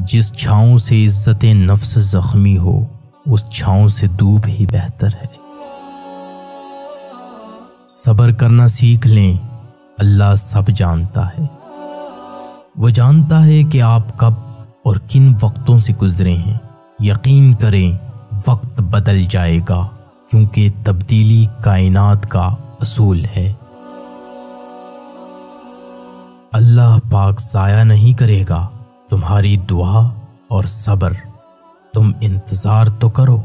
جس چھاؤں سے عزت نفس زخمی ہو اس چھاؤں سے دھوپ ہی بہتر ہے۔ صبر کرنا سیکھ لیں، اللہ سب جانتا ہے۔ وہ جانتا ہے کہ آپ کب اور کن وقتوں سے گزرے ہیں۔ یقین کریں وقت بدل جائے گا، کیونکہ تبدیلی کائنات کا اصول ہے۔ اللہ پاک ضائع نہیں کرے گا تمہاری دعا اور صبر، تم انتظار تو کرو۔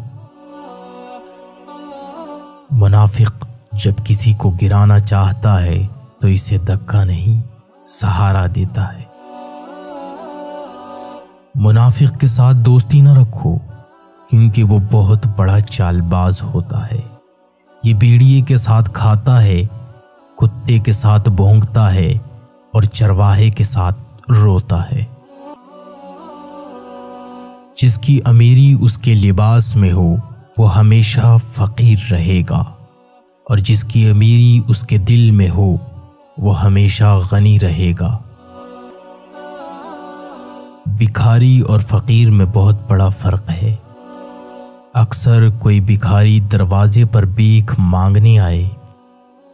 منافق جب کسی کو گرانا چاہتا ہے تو اسے دھکا نہیں، سہارا دیتا ہے۔ منافق کے ساتھ دوستی نہ رکھو، کیونکہ وہ بہت بڑا چال باز ہوتا ہے۔ یہ بھیڑیے کے ساتھ کھاتا ہے، کتے کے ساتھ بھونکتا ہے اور چرواہے کے ساتھ روتا ہے۔ جس کی امیری اس کے لباس میں ہو وہ ہمیشہ فقیر رہے گا، اور جس کی امیری اس کے دل میں ہو وہ ہمیشہ غنی رہے گا۔ بھکاری اور فقیر میں بہت بڑا فرق ہے۔ اکثر کوئی بھکاری دروازے پر بھیک مانگنے آئے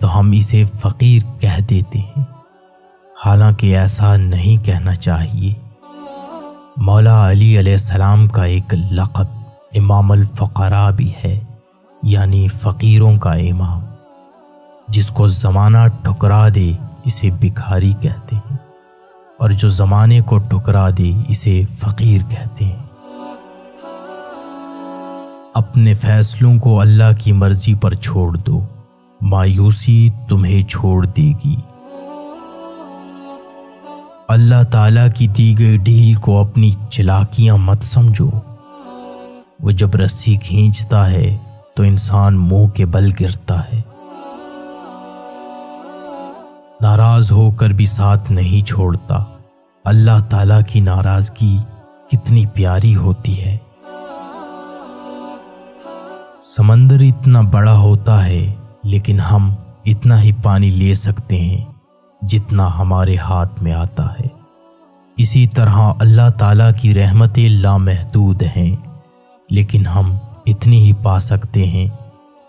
تو ہم اسے فقیر کہہ دیتے ہیں، حالانکہ ایسا نہیں کہنا چاہیے۔ مولا علی علیہ السلام کا ایک لقب امام الفقراء بھی ہے، یعنی فقیروں کا امام۔ جس کو زمانہ ٹھکرا دے اسے بھکاری کہتے ہیں، اور جو زمانے کو ٹھکرا دے اسے فقیر کہتے ہیں۔ اپنے فیصلوں کو اللہ کی مرضی پر چھوڑ دو، مایوسی تمہیں چھوڑ دے گی۔ اللہ تعالیٰ کی دی گئی ڈھیل کو اپنی چلاکیاں مت سمجھو۔ وہ جب رسی کھینچتا ہے تو انسان منہ کے بل گرتا ہے۔ ناراض ہو کر بھی ساتھ نہیں چھوڑتا۔ اللہ تعالیٰ کی ناراضگی کتنی پیاری ہوتی ہے۔ سمندر اتنا بڑا ہوتا ہے لیکن ہم اتنا ہی پانی لے سکتے ہیں جتنا ہمارے ہاتھ میں آتا ہے۔ اسی طرح اللہ تعالیٰ کی رحمتیں لامحدود ہیں، لیکن ہم اتنی ہی پا سکتے ہیں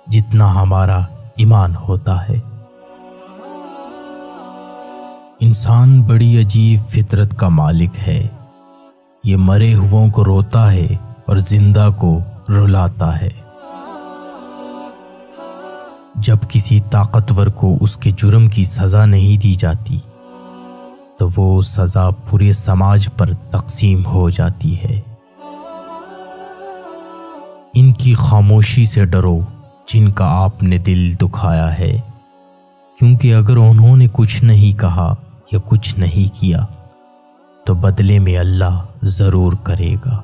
جتنا ہمارا ایمان ہوتا ہے۔ انسان بڑی عجیب فطرت کا مالک ہے۔ یہ مرے ہوں کو روتا ہے اور زندہ کو رلاتا ہے۔ جب کسی طاقتور کو اس کے جرم کی سزا نہیں دی جاتی تو وہ سزا پورے سماج پر تقسیم ہو جاتی ہے۔ ان کی خاموشی سے ڈرو جن کا آپ نے دل دکھایا ہے، کیونکہ اگر انہوں نے کچھ نہیں کہا یا کچھ نہیں کیا تو بدلے میں اللہ ضرور کرے گا۔